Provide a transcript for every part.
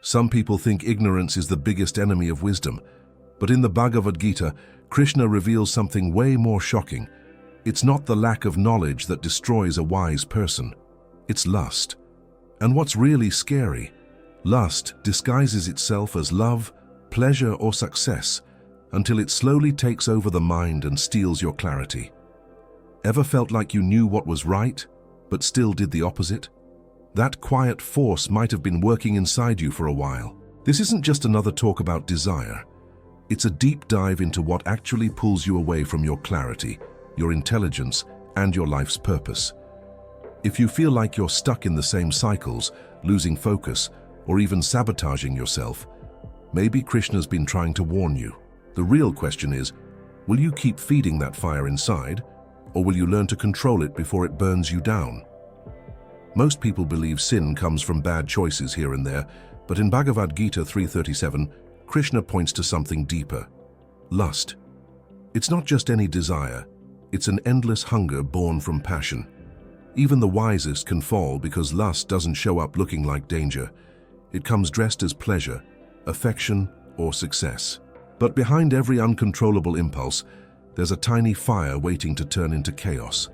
Some people think ignorance is the biggest enemy of wisdom, but in the Bhagavad Gita, Krishna reveals something way more shocking. It's not the lack of knowledge that destroys a wise person. It's lust. And what's really scary, lust disguises itself as love, pleasure, or success until it slowly takes over the mind and steals your clarity. Ever felt like you knew what was right, but still did the opposite? That quiet force might have been working inside you for a while. This isn't just another talk about desire. It's a deep dive into what actually pulls you away from your clarity, your intelligence, and your life's purpose. If you feel like you're stuck in the same cycles, losing focus, or even sabotaging yourself, maybe Krishna's been trying to warn you. The real question is, will you keep feeding that fire inside, or will you learn to control it before it burns you down? Most people believe sin comes from bad choices here and there, but in Bhagavad Gita 3:37, Krishna points to something deeper: lust. It's not just any desire, it's an endless hunger born from passion. Even the wisest can fall because lust doesn't show up looking like danger. It comes dressed as pleasure, affection, or success. But behind every uncontrollable impulse, there's a tiny fire waiting to turn into chaos.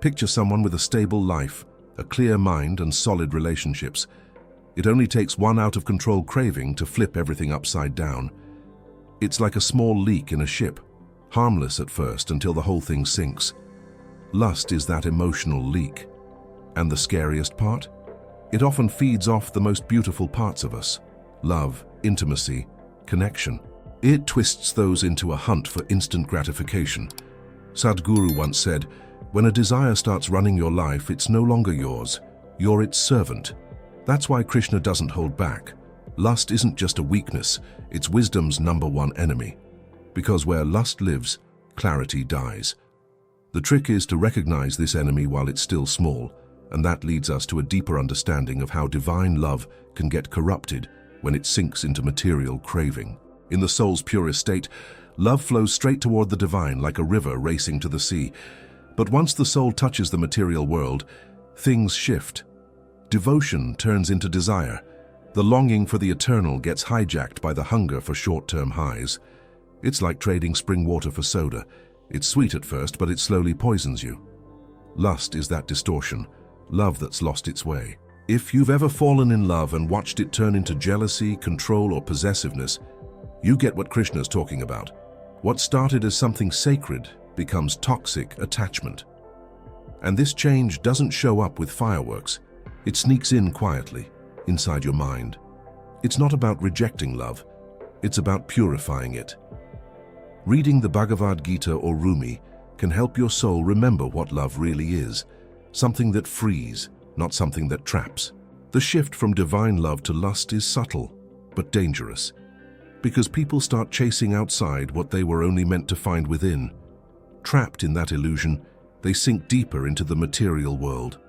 Picture someone with a stable life, a clear mind, and solid relationships. It only takes one out-of-control craving to flip everything upside down. It's like a small leak in a ship, harmless at first until the whole thing sinks. Lust is that emotional leak. And the scariest part? It often feeds off the most beautiful parts of us: love, intimacy, connection. It twists those into a hunt for instant gratification. Sadhguru once said, "When a desire starts running your life, it's no longer yours. You're its servant." That's why Krishna doesn't hold back. Lust isn't just a weakness, it's wisdom's #1 enemy. Because where lust lives, clarity dies. The trick is to recognize this enemy while it's still small, and that leads us to a deeper understanding of how divine love can get corrupted when it sinks into material craving. In the soul's purest state, love flows straight toward the divine like a river racing to the sea. But once the soul touches the material world, things shift. Devotion turns into desire. The longing for the eternal gets hijacked by the hunger for short-term highs. It's like trading spring water for soda. It's sweet at first, but it slowly poisons you. Lust is that distortion, love that's lost its way. If you've ever fallen in love and watched it turn into jealousy, control, or possessiveness, you get what Krishna's talking about. What started as something sacred becomes toxic attachment. And this change doesn't show up with fireworks. It sneaks in quietly, inside your mind. It's not about rejecting love, it's about purifying it. Reading the Bhagavad Gita or Rumi can help your soul remember what love really is, something that frees, not something that traps. The shift from divine love to lust is subtle, but dangerous, because people start chasing outside what they were only meant to find within. Trapped in that illusion, they sink deeper into the material world.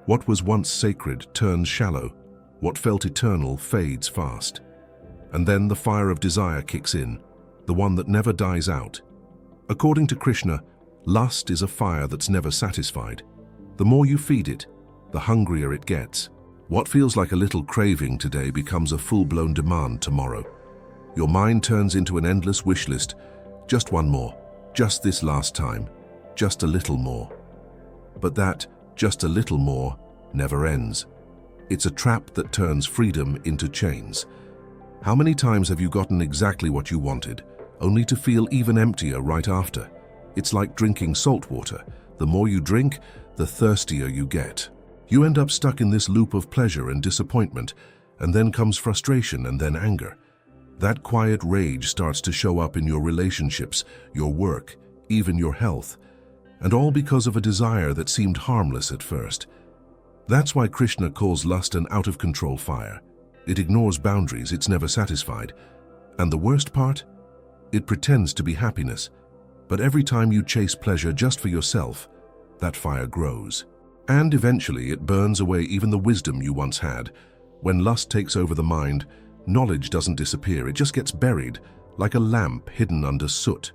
What was once sacred turns shallow. What felt eternal fades fast. And then the fire of desire kicks in, the one that never dies out. According to Krishna, lust is a fire that's never satisfied. The more you feed it, the hungrier it gets. What feels like a little craving today becomes a full-blown demand tomorrow. Your mind turns into an endless wish list. Just one more, just this last time, just a little more. But that just a little more never ends. It's a trap that turns freedom into chains. How many times have you gotten exactly what you wanted, only to feel even emptier right after? It's like drinking salt water. The more you drink, the thirstier you get. You end up stuck in this loop of pleasure and disappointment, and then comes frustration and then anger. That quiet rage starts to show up in your relationships, your work, even your health, and all because of a desire that seemed harmless at first. That's why Krishna calls lust an out-of-control fire. It ignores boundaries, it's never satisfied. And the worst part? It pretends to be happiness. But every time you chase pleasure just for yourself, that fire grows. And eventually it burns away even the wisdom you once had. When lust takes over the mind, knowledge doesn't disappear, it just gets buried, like a lamp hidden under soot.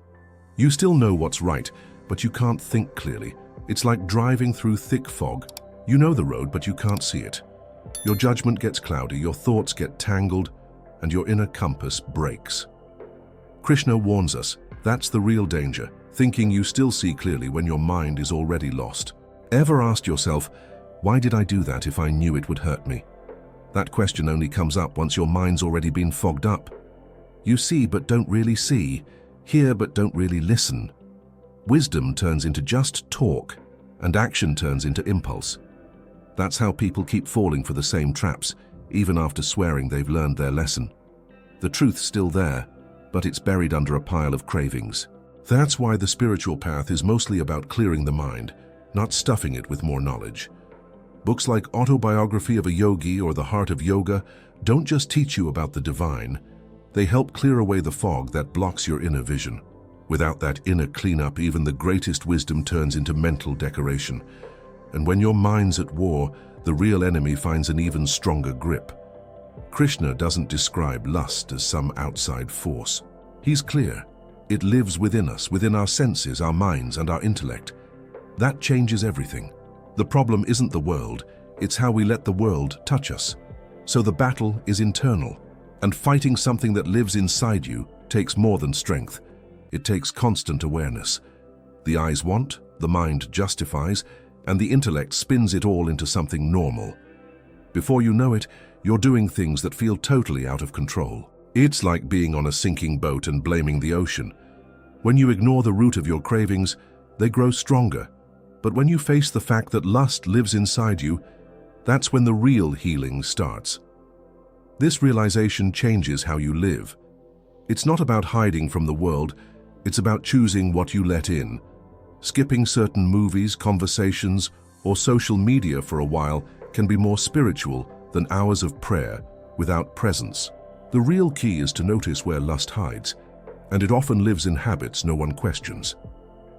You still know what's right, but you can't think clearly. It's like driving through thick fog. You know the road, but you can't see it. Your judgment gets cloudy, your thoughts get tangled, and your inner compass breaks. Krishna warns us, that's the real danger, thinking you still see clearly when your mind is already lost. Ever asked yourself, why did I do that if I knew it would hurt me? That question only comes up once your mind's already been fogged up. You see but don't really see, hear but don't really listen. Wisdom turns into just talk, and action turns into impulse. That's how people keep falling for the same traps, even after swearing they've learned their lesson. The truth's still there, but it's buried under a pile of cravings. That's why the spiritual path is mostly about clearing the mind, not stuffing it with more knowledge. Books like Autobiography of a Yogi or The Heart of Yoga don't just teach you about the divine, they help clear away the fog that blocks your inner vision. Without that inner cleanup, even the greatest wisdom turns into mental decoration. And when your mind's at war, the real enemy finds an even stronger grip. Krishna doesn't describe lust as some outside force. He's clear. It lives within us, within our senses, our minds, and our intellect. That changes everything. The problem isn't the world, it's how we let the world touch us. So the battle is internal, and fighting something that lives inside you takes more than strength. It takes constant awareness. The eyes want, the mind justifies, and the intellect spins it all into something normal. Before you know it, you're doing things that feel totally out of control. It's like being on a sinking boat and blaming the ocean. When you ignore the root of your cravings, they grow stronger. But when you face the fact that lust lives inside you, that's when the real healing starts. This realization changes how you live. It's not about hiding from the world, it's about choosing what you let in. Skipping certain movies, conversations, or social media for a while can be more spiritual than hours of prayer without presence. The real key is to notice where lust hides, and it often lives in habits no one questions.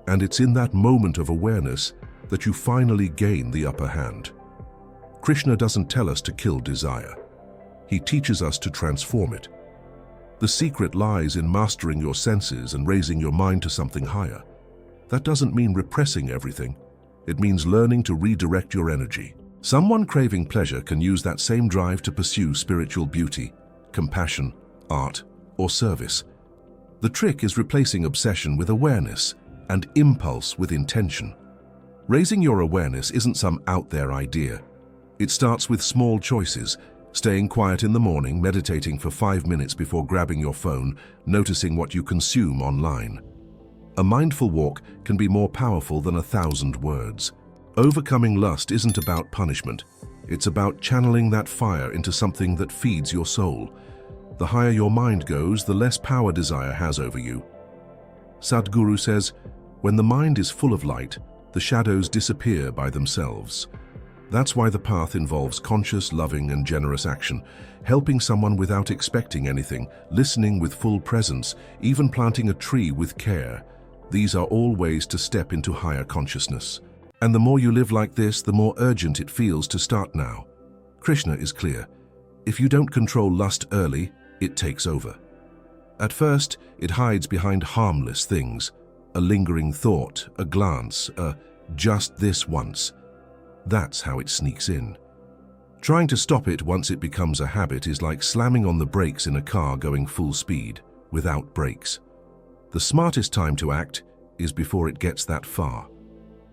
And it's in that moment of awareness that you finally gain the upper hand. Krishna doesn't tell us to kill desire. He teaches us to transform it. The secret lies in mastering your senses and raising your mind to something higher. That doesn't mean repressing everything. It means learning to redirect your energy. Someone craving pleasure can use that same drive to pursue spiritual beauty, compassion, art, or service. The trick is replacing obsession with awareness and impulse with intention. Raising your awareness isn't some out-there idea. It starts with small choices, staying quiet in the morning, meditating for 5 minutes before grabbing your phone, noticing what you consume online. A mindful walk can be more powerful than 1,000 words. Overcoming lust isn't about punishment. It's about channeling that fire into something that feeds your soul. The higher your mind goes, the less power desire has over you. Sadhguru says, when the mind is full of light, the shadows disappear by themselves. That's why the path involves conscious, loving, and generous action, helping someone without expecting anything, listening with full presence, even planting a tree with care. These are all ways to step into higher consciousness. And the more you live like this, the more urgent it feels to start now. Krishna is clear. If you don't control lust early, it takes over. At first, it hides behind harmless things. A lingering thought, a glance, a just this once. That's how it sneaks in. Trying to stop it once it becomes a habit is like slamming on the brakes in a car going full speed, without brakes. The smartest time to act is before it gets that far.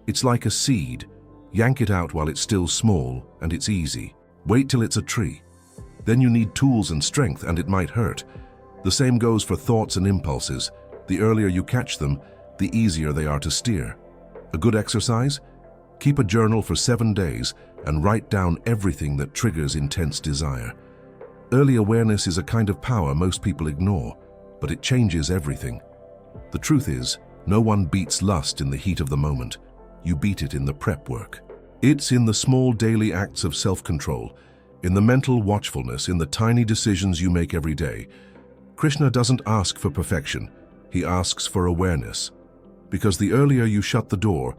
It's like a seed. Yank it out while it's still small and it's easy. Wait till it's a tree. Then you need tools and strength and it might hurt. The same goes for thoughts and impulses. The earlier you catch them, the easier they are to steer. A good exercise? Keep a journal for 7 days and write down everything that triggers intense desire. Early awareness is a kind of power most people ignore, but it changes everything. The truth is, no one beats lust in the heat of the moment. You beat it in the prep work. It's in the small daily acts of self-control, in the mental watchfulness, in the tiny decisions you make every day. Krishna doesn't ask for perfection. He asks for awareness. Because the earlier you shut the door,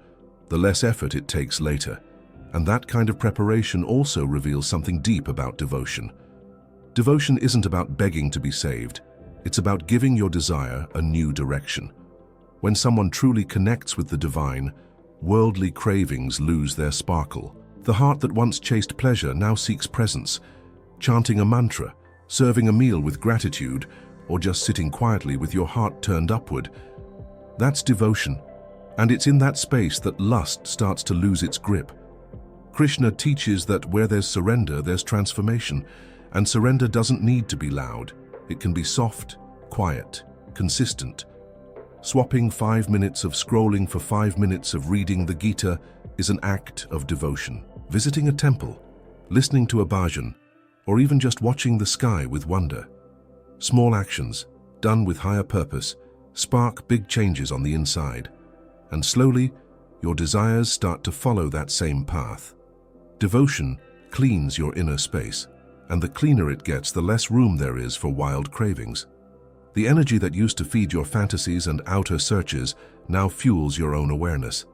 the less effort it takes later. And that kind of preparation also reveals something deep about devotion. Devotion isn't about begging to be saved. It's about giving your desire a new direction. When someone truly connects with the divine, worldly cravings lose their sparkle. The heart that once chased pleasure now seeks presence, chanting a mantra, serving a meal with gratitude, or just sitting quietly with your heart turned upward. That's devotion, and it's in that space that lust starts to lose its grip. Krishna teaches that where there's surrender, there's transformation, and surrender doesn't need to be loud. It can be soft, quiet, consistent. Swapping 5 minutes of scrolling for 5 minutes of reading the Gita is an act of devotion. Visiting a temple, listening to a bhajan, or even just watching the sky with wonder. Small actions, done with higher purpose, spark big changes on the inside. And slowly, your desires start to follow that same path. Devotion cleans your inner space, and the cleaner it gets, the less room there is for wild cravings. The energy that used to feed your fantasies and outer searches now fuels your own awareness.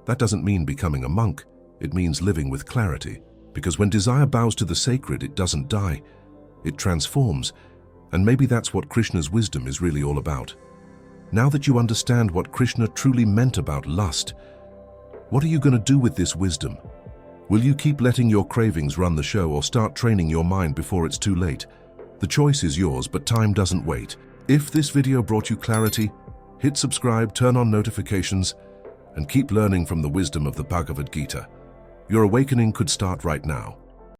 That doesn't mean becoming a monk, it means living with clarity. Because when desire bows to the sacred, it doesn't die, it transforms. And maybe that's what Krishna's wisdom is really all about. Now that you understand what Krishna truly meant about lust, what are you going to do with this wisdom? Will you keep letting your cravings run the show or start training your mind before it's too late? The choice is yours, but time doesn't wait. If this video brought you clarity, hit subscribe, turn on notifications, and keep learning from the wisdom of the Bhagavad Gita. Your awakening could start right now.